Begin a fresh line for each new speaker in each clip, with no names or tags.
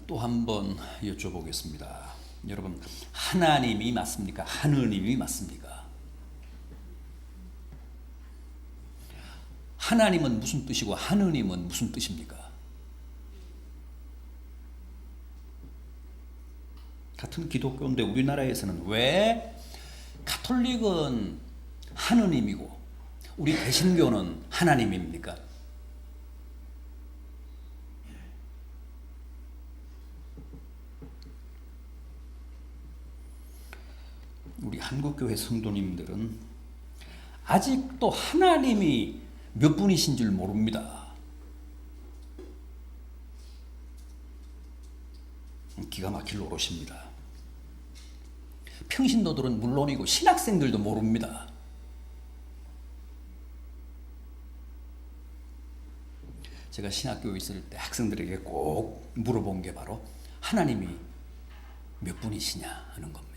또 한 번 여쭤보겠습니다. 여러분, 하나님이 맞습니까? 하느님이 맞습니까? 하나님은 무슨 뜻이고 하느님은 무슨 뜻입니까? 같은 기독교인데 우리나라에서는 왜 가톨릭은 하느님이고 우리 개신교는 하나님입니까? 우리 한국교회 성도님들은 아직도 하나님이 몇 분이신 줄 모릅니다. 기가 막힐 노릇입니다. 평신도들은 물론이고 신학생들도 모릅니다. 제가 신학교에 있을 때 학생들에게 꼭 물어본 게 바로 하나님이 몇 분이시냐 하는 겁니다.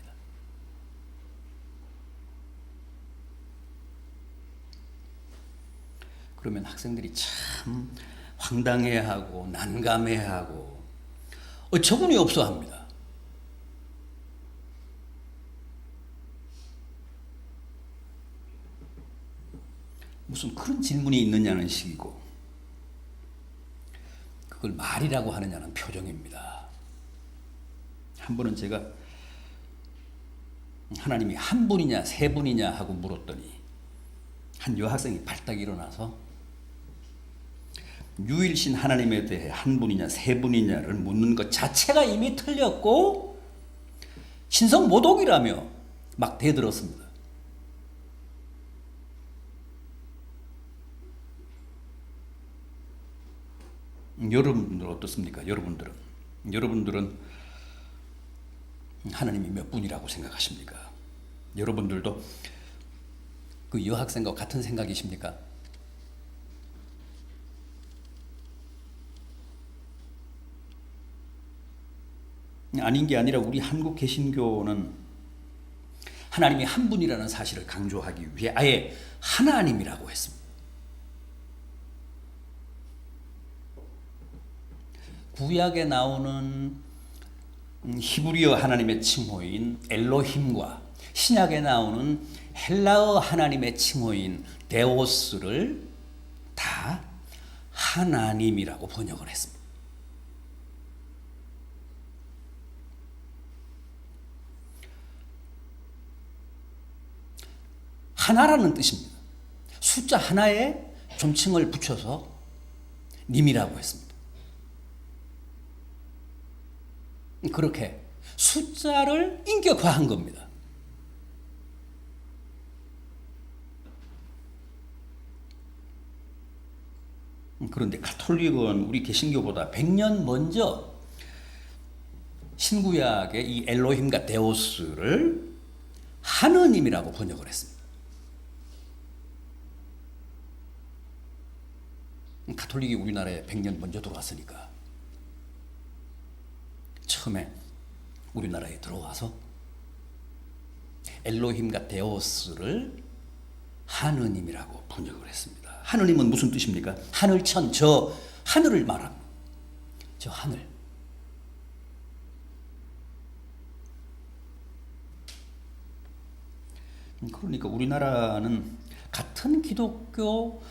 그러면 학생들이 참 황당해하고 난감해하고 어처구니 없어 합니다. 무슨 그런 질문이 있느냐는 식이고 그걸 말이라고 하느냐는 표정입니다. 한 번은 제가 하나님이 한 분이냐 세 분이냐 하고 물었더니 한 여학생이 발딱 일어나서 유일신 하나님에 대해 한 분이냐 세 분이냐를 묻는 것 자체가 이미 틀렸고 신성모독이라며 막 대들었습니다. 여러분들은 어떻습니까? 여러분들은 하나님이 몇 분이라고 생각하십니까? 여러분들도 그 여학생과 같은 생각이십니까? 아닌 게 아니라 우리 한국 개신교는 하나님이 한 분이라는 사실을 강조하기 위해 아예 하나님이라고 했습니다. 구약에 나오는 히브리어 하나님의 칭호인 엘로힘과 신약에 나오는 헬라어 하나님의 칭호인 데오스를 다 하나님이라고 번역을 했습니다. 하나라는 뜻입니다. 숫자 하나에 존칭을 붙여서 님이라고 했습니다. 그렇게 숫자를 인격화한 겁니다. 그런데 가톨릭은 우리 개신교보다 100년 먼저 신구약의 이 엘로힘과 데오스를 하느님이라고 번역을 했습니다. 가톨릭이 우리나라에 100년 먼저 들어왔으니까 처음에 우리나라에 들어와서 엘로힘과 데오스를 하느님이라고 번역을 했습니다. 하느님은 무슨 뜻입니까? 하늘천, 저 하늘을 말합니다. 저 하늘. 그러니까 우리나라는 같은 기독교,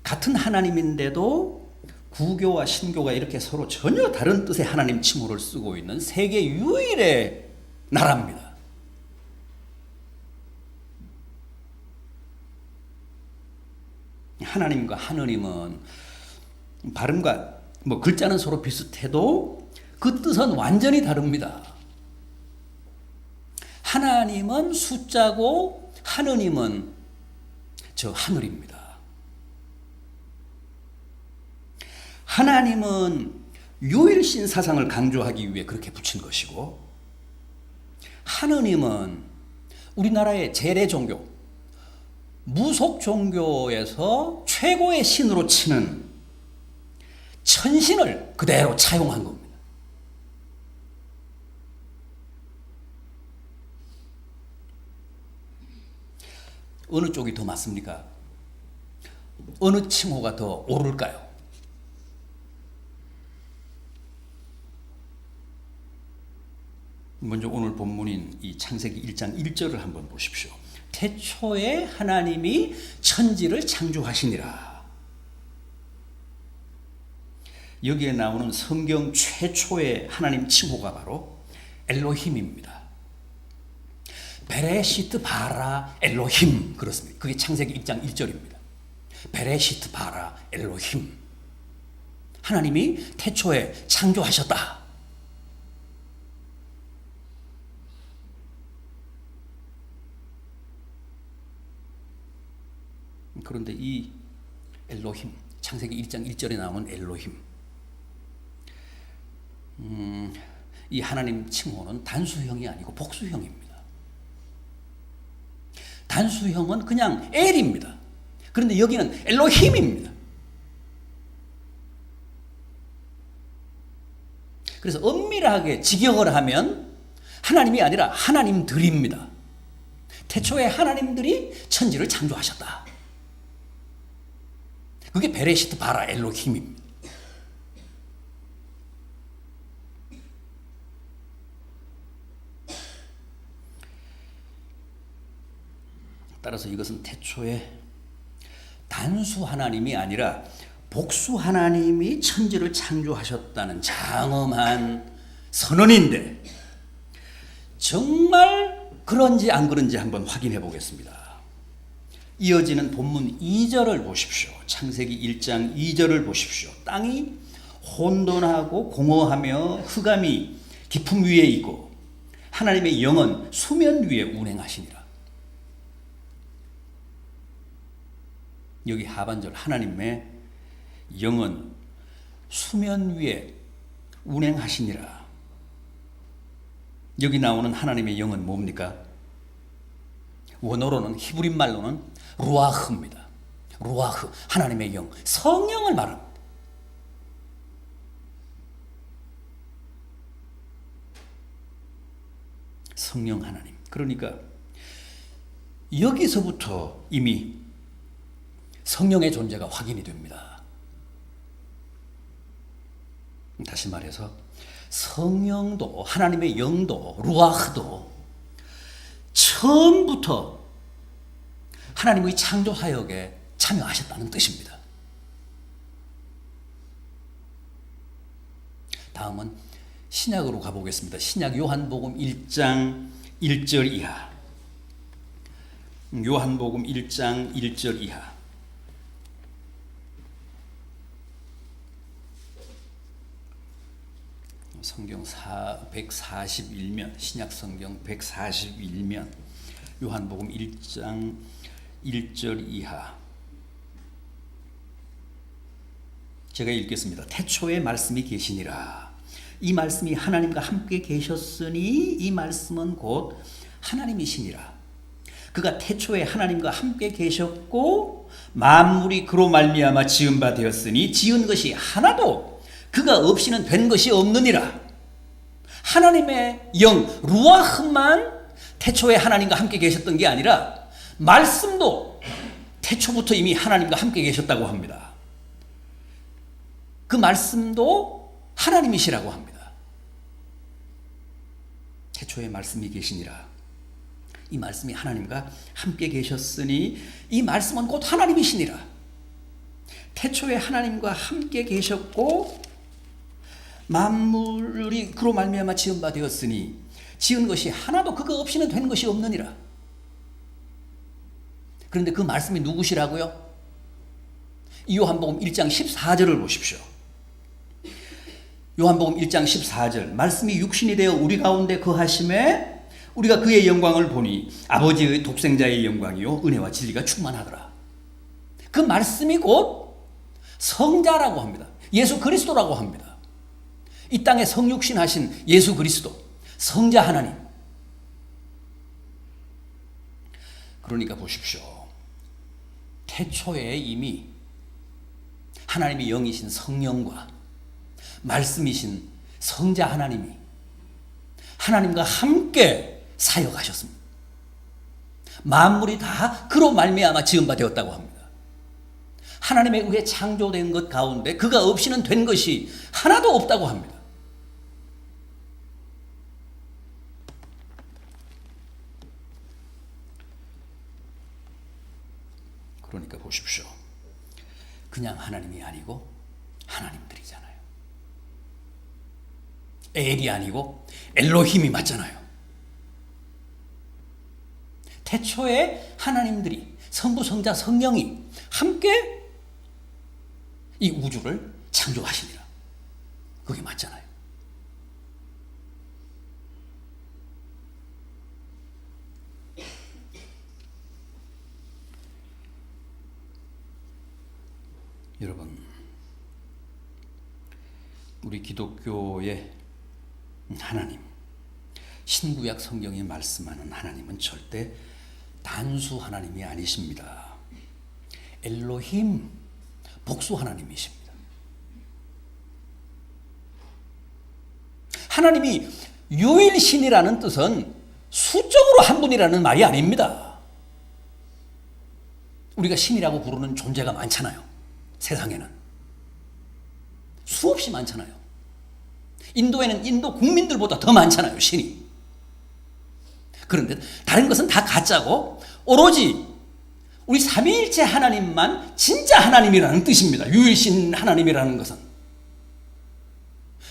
같은 하나님인데도 구교와 신교가 이렇게 서로 전혀 다른 뜻의 하나님 칭호를 쓰고 있는 세계 유일의 나라입니다. 하나님과 하느님은 발음과 글자는 서로 비슷해도 그 뜻은 완전히 다릅니다. 하나님은 숫자고 하느님은 저 하늘입니다. 하나님은 유일신 사상을 강조하기 위해 그렇게 붙인 것이고 하느님은 우리나라의 재래 종교, 무속 종교에서 최고의 신으로 치는 천신을 그대로 차용한 겁니다. 어느 쪽이 더 맞습니까? 어느 칭호가 더 옳을까요? 먼저 오늘 본문인 이 창세기 1장 1절을 한번 보십시오. 태초에 하나님이 천지를 창조하시니라. 여기에 나오는 성경 최초의 하나님 칭호가 바로 엘로힘입니다. 베레시트 바라 엘로힘, 그렇습니다. 그게 창세기 1장 1절입니다. 베레시트 바라 엘로힘. 하나님이 태초에 창조하셨다. 그런데 이 엘로힘, 창세기 1장 1절에 나오는 엘로힘, 이 하나님 칭호는 단수형이 아니고 복수형입니다. 단수형은 그냥 엘입니다. 그런데 여기는 엘로힘입니다. 그래서 엄밀하게 직역을 하면 하나님이 아니라 하나님들입니다. 태초에 하나님들이 천지를 창조하셨다. 그게 베레시트 바라 엘로힘입니다. 따라서 이것은 태초에 단수 하나님이 아니라 복수 하나님이 천지를 창조하셨다는 장엄한 선언인데, 정말 그런지 안 그런지 한번 확인해 보겠습니다. 이어지는 본문 2절을 보십시오. 창세기 1장 2절을 보십시오. 땅이 혼돈하고 공허하며 흑암이 깊음 위에 있고 하나님의 영은 수면 위에 운행하시니라. 여기 하반절 하나님의 영은 수면 위에 운행하시니라. 여기 나오는 하나님의 영은 뭡니까? 원어로는, 히브리 말로는 루아흐입니다. 루아흐, 하나님의 영, 성령을 말합니다. 성령 하나님. 그러니까 여기서부터 이미 성령의 존재가 확인이 됩니다. 다시 말해서 성령도, 하나님의 영도, 루아흐도 처음부터 하나님의 창조 사역에 참여하셨다는 뜻입니다. 다음은 신약으로 가보겠습니다. 신약 요한복음 1장 1절 이하. 요한복음 1장 1절 이하. 성경 141면, 신약 성경 141면, 요한복음 1장 1절 이하. 제가 읽겠습니다. 태초에 말씀이 계시니라. 이 말씀이 하나님과 함께 계셨으니 이 말씀은 곧 하나님이시니라. 그가 태초에 하나님과 함께 계셨고 만물이 그로 말미암아 지은 바 되었으니 지은 것이 하나도 그가 없이는 된 것이 없느니라. 하나님의 영 루아흐만 태초에 하나님과 함께 계셨던 게 아니라 말씀도 태초부터 이미 하나님과 함께 계셨다고 합니다. 그 말씀도 하나님이시라고 합니다. 태초에 말씀이 계시니라. 이 말씀이 하나님과 함께 계셨으니 이 말씀은 곧 하나님이시니라. 태초에 하나님과 함께 계셨고 만물이 그로 말미암아 지은 바 되었으니 지은 것이 하나도 그거 없이는 된 것이 없느니라. 그런데 그 말씀이 누구시라고요? 요한복음 1장 14절을 보십시오. 요한복음 1장 14절. 말씀이 육신이 되어 우리 가운데 거하심에 우리가 그의 영광을 보니 아버지의 독생자의 영광이요 은혜와 진리가 충만하더라. 그 말씀이 곧 성자라고 합니다. 예수 그리스도라고 합니다. 이 땅에 성육신 하신 예수 그리스도, 성자 하나님. 그러니까 보십시오. 태초에 이미 하나님의 영이신 성령과 말씀이신 성자 하나님이 하나님과 함께 사역하셨습니다. 만물이 다 그로 말미암아 지은 바 되었다고 합니다. 하나님에 의해 창조된 것 가운데 그가 없이는 된 것이 하나도 없다고 합니다. 보십시오. 그냥 하나님이 아니고 하나님들이잖아요. 엘이 아니고 엘로힘이 맞잖아요. 태초에 하나님들이 성부, 성자, 성령이 함께 이 우주를 창조하시니라. 그게 맞잖아요. 여러분, 우리 기독교의 하나님, 신구약 성경이 말씀하는 하나님은 절대 단수 하나님이 아니십니다. 엘로힘, 복수 하나님이십니다. 하나님이 유일신이라는 뜻은 수적으로 한 분이라는 말이 아닙니다. 우리가 신이라고 부르는 존재가 많잖아요. 세상에는 수없이 많잖아요. 인도에는 인도 국민들보다 더 많잖아요, 신이. 그런데 다른 것은 다 가짜고 오로지 우리 삼위일체 하나님만 진짜 하나님이라는 뜻입니다. 유일신 하나님이라는 것은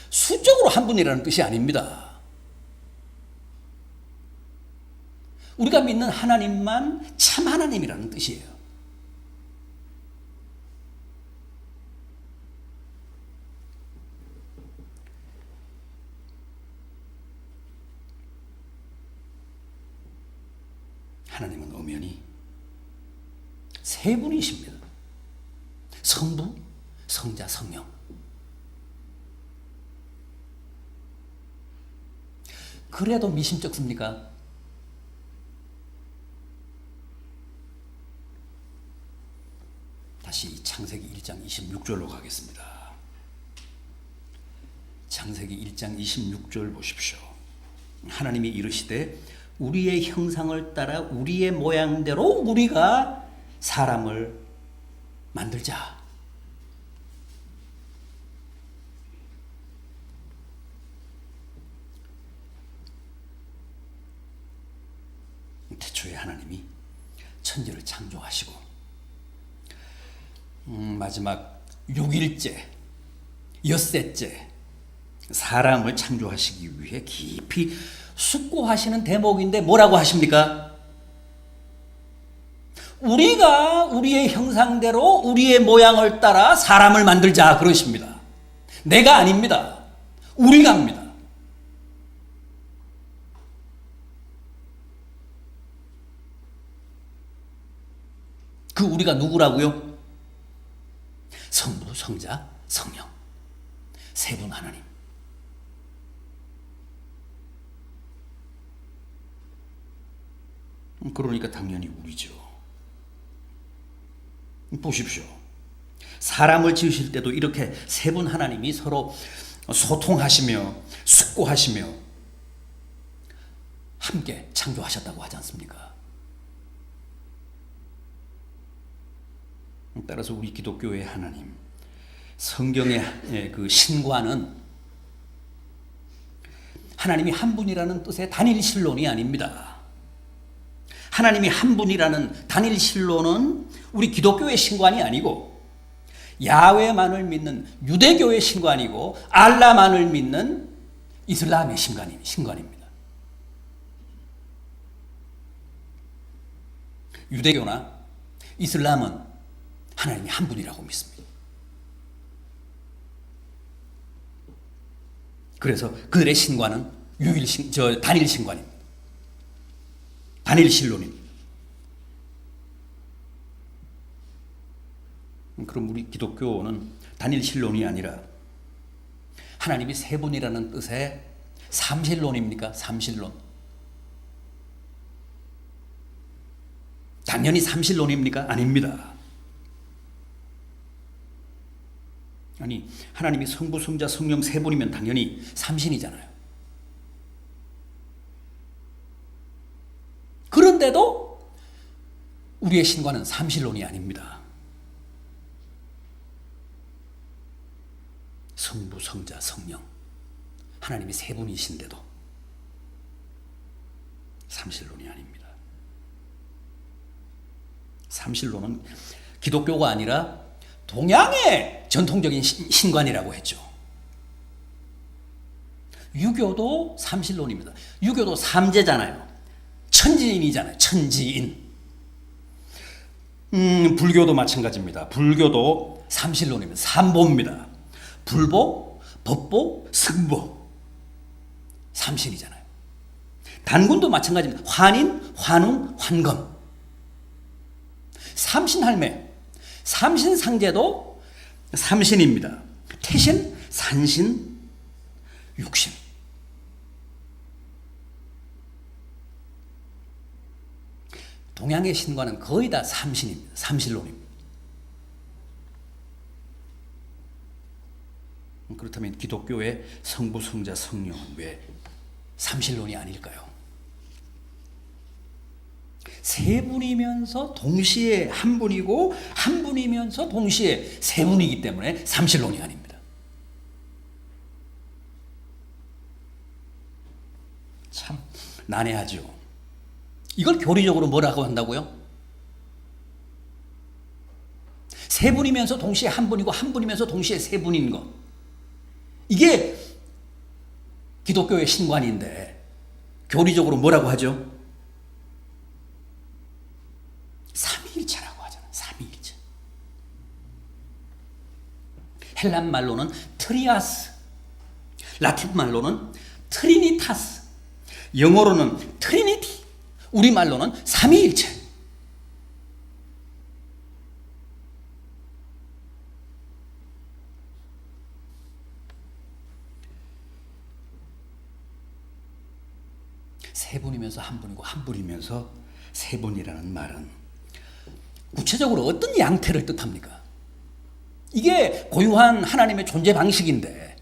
수적으로 한 분이라는 뜻이 아닙니다. 우리가 믿는 하나님만 참 하나님이라는 뜻이에요. 하나님은 엄연히 세 분이십니다. 성부, 성자, 성령. 그래도 미심쩍습니까? 다시 창세기 1장 26절로 가겠습니다. 창세기 1장 26절 보십시오. 하나님이 이르시되 우리의 형상을 따라 우리의 모양대로 우리가 사람을 만들자. 태초에 하나님이 천지를 창조하시고 마지막 6일째, 엿새째 사람을 창조하시기 위해 깊이 숙고하시는 대목인데 뭐라고 하십니까? 우리가 우리의 형상대로 우리의 모양을 따라 사람을 만들자 그러십니다. 내가 아닙니다. 우리가 합니다. 그 우리가 누구라고요? 성부, 성자, 성령. 세 분 하나님. 그러니까 당연히 우리죠. 보십시오. 사람을 지으실 때도 이렇게 세 분 하나님이 서로 소통하시며 숙고하시며 함께 창조하셨다고 하지 않습니까? 따라서 우리 기독교의 하나님, 성경의 그 신과는 하나님이 한 분이라는 뜻의 단일신론이 아닙니다. 하나님이 한 분이라는 단일신론은 우리 기독교의 신관이 아니고 야훼만을 믿는 유대교의 신관이고 알라만을 믿는 이슬람의 신관입니다. 유대교나 이슬람은 하나님이 한 분이라고 믿습니다. 그래서 그들의 신관은 단일신관입니다. 단일신론입니다. 그럼 우리 기독교는 단일신론이 아니라 하나님이 세 분이라는 뜻의 삼신론입니까? 삼신론. 당연히 삼신론입니까? 아닙니다. 아니, 하나님이 성부, 성자, 성령 세 분이면 당연히 삼신이잖아요. 그런데도 우리의 신과는 삼신론이 아닙니다. 성부, 성자, 성령 하나님이 세 분이신데도 삼신론이 아닙니다. 삼신론은 기독교가 아니라 동양의 전통적인 신관이라고 했죠. 유교도 삼신론입니다. 유교도 삼재잖아요. 천지인이잖아요. 천지인. 불교도 마찬가지입니다. 불교도 삼신론입니다. 삼보입니다. 불보, 법보, 승보. 삼신이잖아요. 단군도 마찬가지입니다. 환인, 환웅, 환검. 삼신할매, 삼신상제도 삼신입니다. 태신, 산신, 육신. 동양의 신과는 거의 다 삼신입니다. 삼신론입니다. 그렇다면 기독교의 성부, 성자, 성령은 왜 삼신론이 아닐까요? 세 분이면서 동시에 한 분이고 한 분이면서 동시에 세 분이기 때문에 삼신론이 아닙니다. 참 난해하죠. 이걸 교리적으로 뭐라고 한다고요? 세 분이면서 동시에 한 분이고 한 분이면서 동시에 세 분인 것. 이게 기독교의 신관인데 교리적으로 뭐라고 하죠? 삼위일체라고 하잖아요. 삼위일체. 헬란 말로는 트리아스, 라틴 말로는 트리니타스, 영어로는 트리니티, 우리말로는 삼위일체. 세 분이면서 한 분이고 한 분이면서 세 분이라는 말은 구체적으로 어떤 양태를 뜻합니까? 이게 고유한 하나님의 존재 방식인데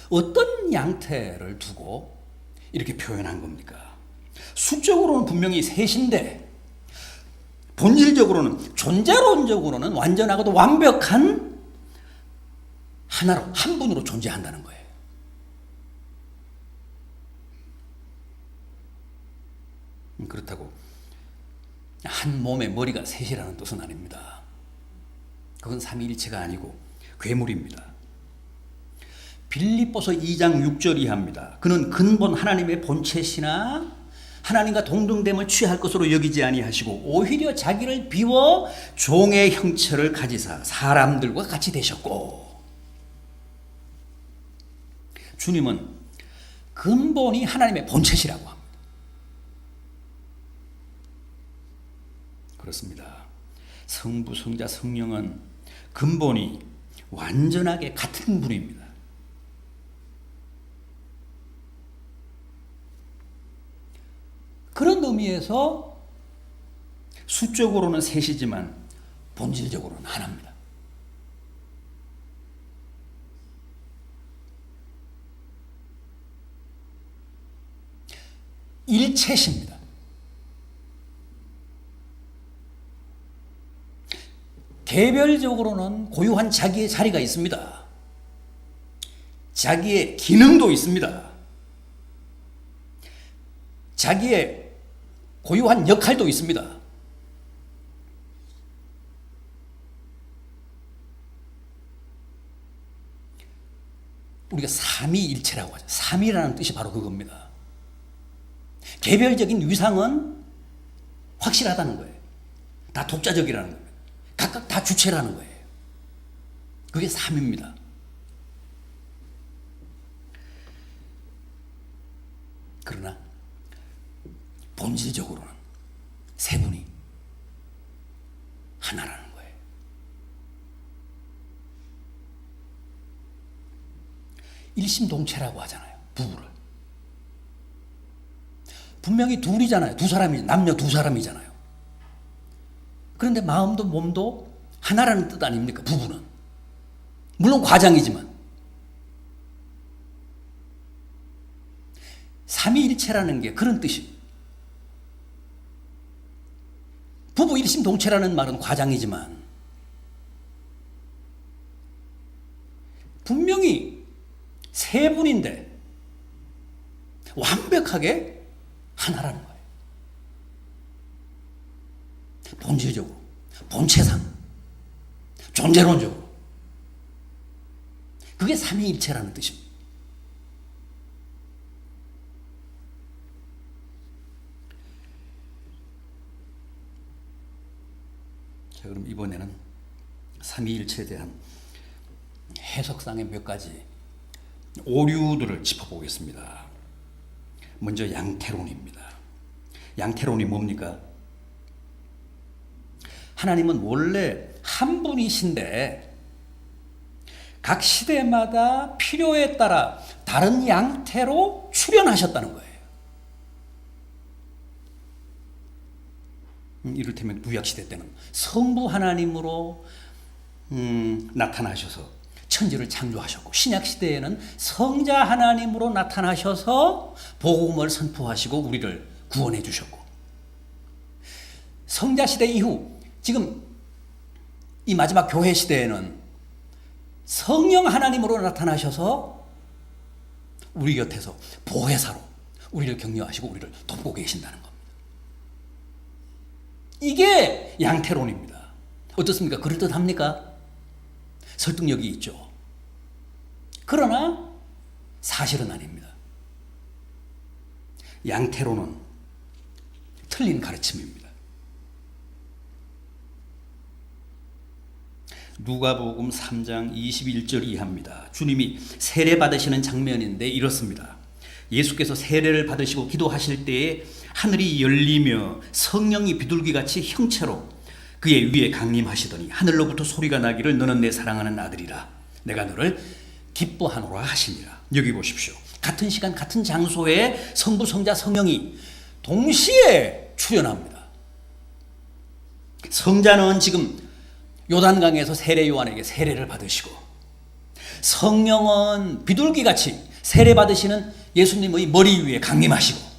어떤 양태를 두고 이렇게 표현한 겁니까? 수적으로는 분명히 셋인데 본질적으로는 존재론적으로는 완전하고도 완벽한 하나로 한 분으로 존재한다는 거예요. 그렇다고 한 몸의 머리가 셋이라는 뜻은 아닙니다. 그건 삼위일체가 아니고 괴물입니다. 빌립보서 2장 6절 이하입니다. 그는 근본 하나님의 본체시나 하나님과 동등됨을 취할 것으로 여기지 아니하시고 오히려 자기를 비워 종의 형체를 가지사 사람들과 같이 되셨고. 주님은 근본이 하나님의 본체시라고 합니다. 그렇습니다. 성부, 성자, 성령은 근본이 완전하게 같은 분입니다. 그런 의미에서 수적으로는 셋이지만 본질적으로는 하나입니다. 일체십니다. 개별적으로는 고유한 자기의 자리가 있습니다. 자기의 기능도 있습니다. 자기의 고유한 역할도 있습니다. 우리가 삼위일체라고 하죠. 삼위라는 뜻이 바로 그겁니다. 개별적인 위상은 확실하다는 거예요. 다 독자적이라는 거예요. 각각 다 주체라는 거예요. 그게 삼입니다. 그러나 본질적으로는 세 분이 하나라는 거예요. 일심동체라고 하잖아요. 부부를. 분명히 둘이잖아요. 두 사람이, 남녀 두 사람이잖아요. 그런데 마음도 몸도 하나라는 뜻 아닙니까? 부부는. 물론 과장이지만. 삼위일체라는 게 그런 뜻이에요. 부부 일심동체라는 말은 과장이지만 분명히 세 분인데 완벽하게 하나라는 거예요. 본질적으로, 본체상, 존재론적으로. 그게 삼위일체라는 뜻입니다. 자, 그럼 이번에는 삼위일체에 대한 해석상의 몇 가지 오류들을 짚어보겠습니다. 먼저 양태론입니다. 양태론이 뭡니까? 하나님은 원래 한 분이신데 각 시대마다 필요에 따라 다른 양태로 출현하셨다는 거예요. 이를테면 구약시대 때는 성부 하나님으로 나타나셔서 천지를 창조하셨고, 신약시대에는 성자 하나님으로 나타나셔서 복음을 선포하시고 우리를 구원해 주셨고, 성자시대 이후 지금 이 마지막 교회 시대에는 성령 하나님으로 나타나셔서 우리 곁에서 보혜사로 우리를 격려하시고 우리를 돕고 계신다는 겁니다. 이게 양태론입니다. 어떻습니까? 그럴듯합니까? 설득력이 있죠. 그러나 사실은 아닙니다. 양태론은 틀린 가르침입니다. 누가복음 3장 21절 이하입니다. 주님이 세례 받으시는 장면인데 이렇습니다. 예수께서 세례를 받으시고 기도하실 때에 하늘이 열리며 성령이 비둘기같이 형체로 그의 위에 강림하시더니 하늘로부터 소리가 나기를 너는 내 사랑하는 아들이라 내가 너를 기뻐하노라 하시니라. 여기 보십시오. 같은 시간 같은 장소에 성부 성자 성령이 동시에 출현합니다. 성자는 지금 요단강에서 세례 요한에게 세례를 받으시고, 성령은 비둘기같이 세례 받으시는 예수님의 머리 위에 강림하시고,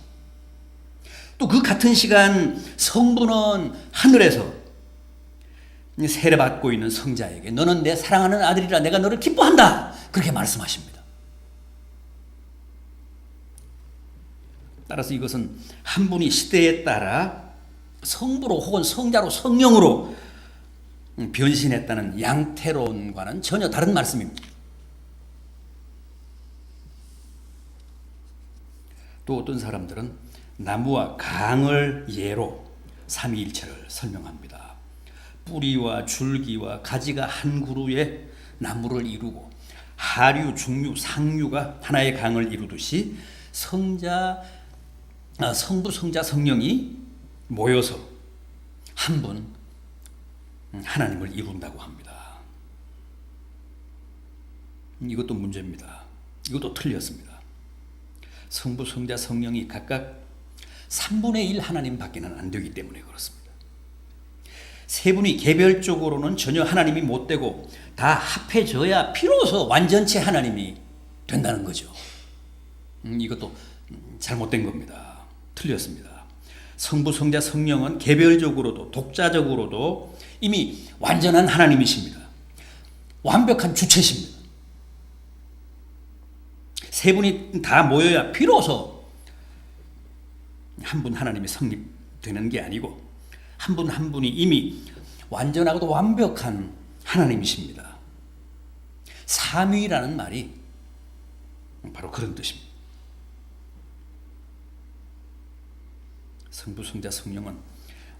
또 그 같은 시간 성부는 하늘에서 세례 받고 있는 성자에게 너는 내 사랑하는 아들이라 내가 너를 기뻐한다 그렇게 말씀하십니다. 따라서 이것은 한 분이 시대에 따라 성부로 혹은 성자로 성령으로 변신했다는 양태론과는 전혀 다른 말씀입니다. 또 어떤 사람들은 나무와 강을 예로 삼위일체를 설명합니다. 뿌리와 줄기와 가지가 한 그루에 나무를 이루고 하류, 중류, 상류가 하나의 강을 이루듯이 성부, 성자, 성령이 모여서 한 분 하나님을 이룬다고 합니다. 이것도 문제입니다. 이것도 틀렸습니다. 성부, 성자, 성령이 각각 3분의 1 하나님밖에는 안 되기 때문에 그렇습니다. 세 분이 개별적으로는 전혀 하나님이 못 되고 다 합해져야 비로소 완전체 하나님이 된다는 거죠. 이것도 잘못된 겁니다. 틀렸습니다. 성부, 성자, 성령은 개별적으로도 독자적으로도 이미 완전한 하나님이십니다. 완벽한 주체십니다. 세 분이 다 모여야 비로소 한 분 하나님이 성립되는 게 아니고 한 분 한 분이 이미 완전하고도 완벽한 하나님이십니다. 삼위라는 말이 바로 그런 뜻입니다. 성부, 성자, 성령은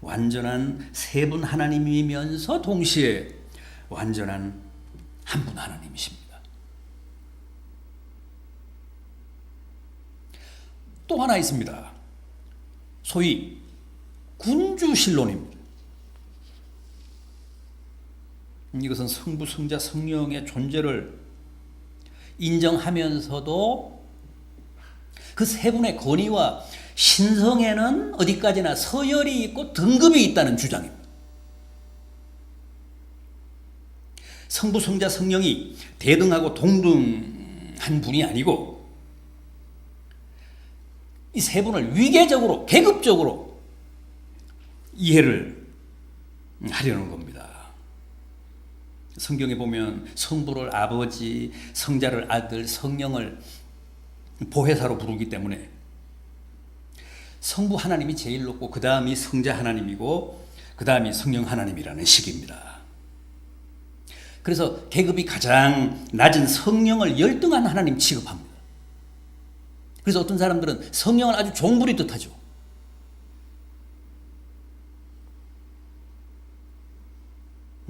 완전한 세 분 하나님이면서 동시에 완전한 한 분 하나님이십니다. 또 하나 있습니다. 소위 군주신론입니다. 이것은 성부, 성자, 성령의 존재를 인정하면서도 그 세 분의 권위와 신성에는 어디까지나 서열이 있고 등급이 있다는 주장입니다. 성부, 성자, 성령이 대등하고 동등한 분이 아니고 이 세 분을 위계적으로 계급적으로 이해를 하려는 겁니다. 성경에 보면 성부를 아버지, 성자를 아들, 성령을 보혜사로 부르기 때문에 성부 하나님이 제일 높고 그 다음이 성자 하나님이고 그 다음이 성령 하나님이라는 식입니다. 그래서 계급이 가장 낮은 성령을 열등한 하나님 취급합니다. 그래서 어떤 사람들은 성령을 아주 종부리듯 하죠.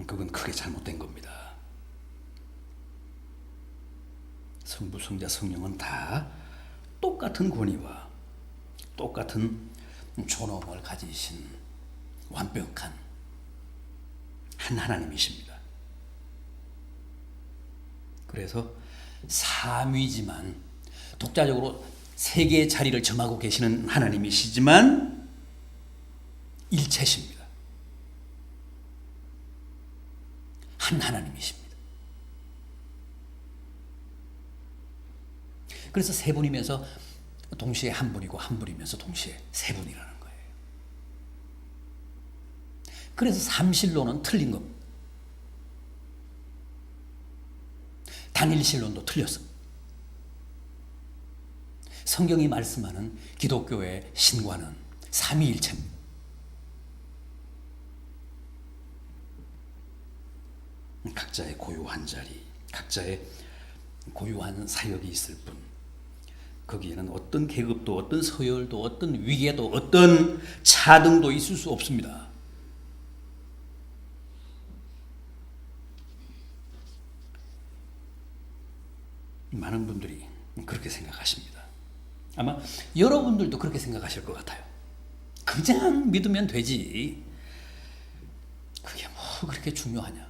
그건 크게 잘못된 겁니다. 성부, 성자, 성령은 다 똑같은 권위와 똑같은 존엄을 가지신 완벽한 한 하나님이십니다. 그래서 삼위지만 독자적으로 세 개의 자리를 점하고 계시는 하나님이시지만 일체십니다. 한 하나님이십니다. 그래서 세 분이면서 동시에 한 분이고 한 분이면서 동시에 세 분이라는 거예요. 그래서 삼실론은 틀린 겁니다. 단일신론도 틀렸습니다. 성경이 말씀하는 기독교의 신과는 삼위일체입니다. 각자의 고유한 자리, 각자의 고유한 사역이 있을 뿐 거기에는 어떤 계급도 어떤 서열도 어떤 위계도 어떤 차등도 있을 수 없습니다. 많은 분들이 그렇게 생각하십니다. 아마 여러분들도 그렇게 생각하실 것 같아요. 그냥 믿으면 되지. 그게 뭐 그렇게 중요하냐?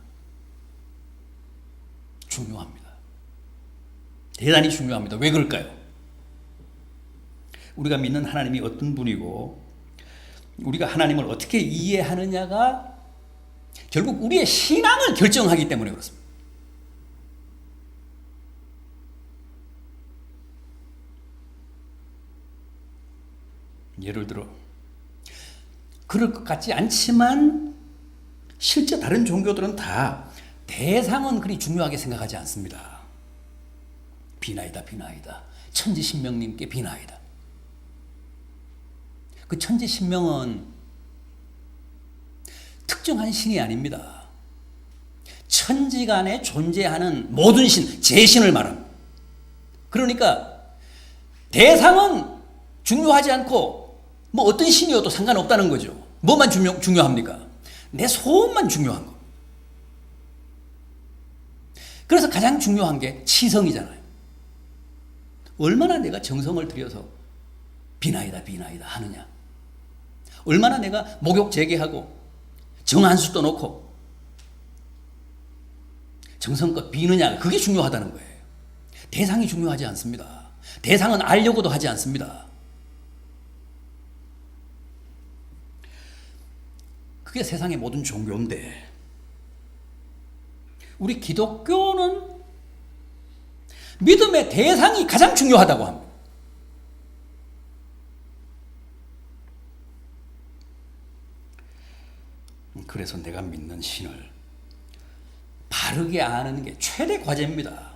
중요합니다. 대단히 중요합니다. 왜 그럴까요? 우리가 믿는 하나님이 어떤 분이고 우리가 하나님을 어떻게 이해하느냐가 결국 우리의 신앙을 결정하기 때문에 그렇습니다. 예를 들어 그럴 것 같지 않지만 실제 다른 종교들은 다 대상은 그리 중요하게 생각하지 않습니다. 비나이다 비나이다. 천지신명님께 비나이다. 그 천지신명은 특정한 신이 아닙니다. 천지간에 존재하는 모든 신, 제신을 말합니다. 그러니까 대상은 중요하지 않고 뭐 어떤 신이어도 상관없다는 거죠. 뭐만 중요합니까? 내 소원만 중요한 거. 그래서 가장 중요한 게 치성이잖아요. 얼마나 내가 정성을 들여서 비나이다 비나이다 하느냐. 얼마나 내가 목욕 재개하고 정한수 떠놓고 정성껏 비느냐. 그게 중요하다는 거예요. 대상이 중요하지 않습니다. 대상은 알려고도 하지 않습니다. 그게 세상의 모든 종교인데 우리 기독교는 믿음의 대상이 가장 중요하다고 합니다. 그래서 내가 믿는 신을 바르게 아는 게 최대 과제입니다.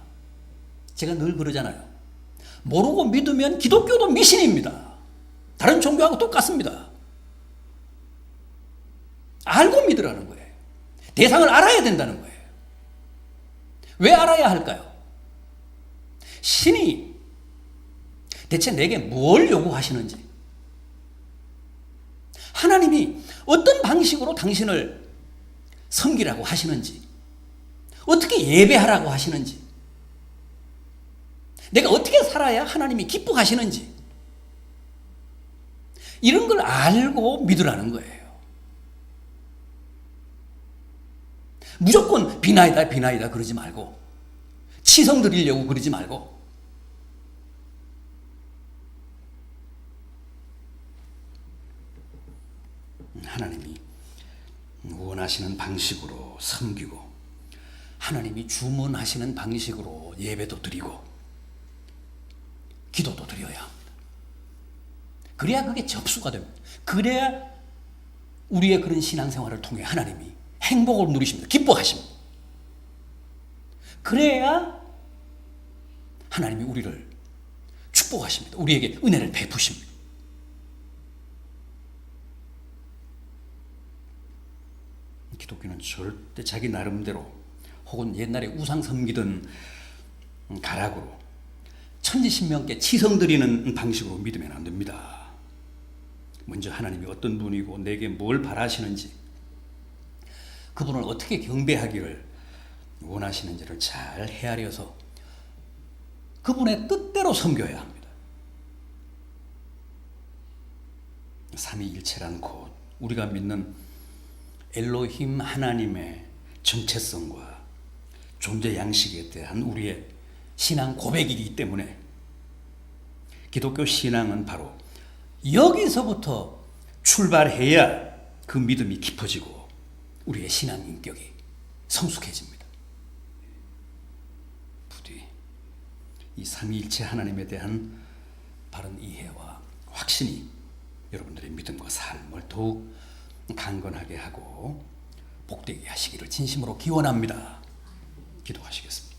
제가 늘 그러잖아요. 모르고 믿으면 기독교도 미신입니다. 다른 종교하고 똑같습니다. 알고 믿으라는 거예요. 대상을 알아야 된다는 거예요. 왜 알아야 할까요? 신이 대체 내게 뭘 요구하시는지, 하나님이 어떤 방식으로 당신을 섬기라고 하시는지, 어떻게 예배하라고 하시는지, 내가 어떻게 살아야 하나님이 기뻐하시는지, 이런 걸 알고 믿으라는 거예요. 무조건 비나이다 비나이다 그러지 말고, 치성 드리려고 그러지 말고, 하나님이 원하시는 방식으로 섬기고 하나님이 주문하시는 방식으로 예배도 드리고 기도도 드려야 합니다. 그래야 그게 접수가 됩니다. 그래야 우리의 그런 신앙생활을 통해 하나님이 행복을 누리십니다. 기뻐하십니다. 그래야 하나님이 우리를 축복하십니다. 우리에게 은혜를 베푸십니다. 기독교는 절대 자기 나름대로 혹은 옛날에 우상 섬기던 가락으로 천지신명께 치성 드리는 방식으로 믿으면 안 됩니다. 먼저 하나님이 어떤 분이고 내게 뭘 바라시는지, 그분을 어떻게 경배하기를 원하시는지를 잘 헤아려서 그분의 뜻대로 섬겨야 합니다. 삼위일체란 곧 우리가 믿는 엘로힘 하나님의 정체성과 존재 양식에 대한 우리의 신앙 고백이기 때문에 기독교 신앙은 바로 여기서부터 출발해야 그 믿음이 깊어지고 우리의 신앙 인격이 성숙해집니다. 부디 이 삼위일체 하나님에 대한 바른 이해와 확신이 여러분들의 믿음과 삶을 더욱 강건하게 하고 복되게 하시기를 진심으로 기원합니다. 기도하시겠습니다.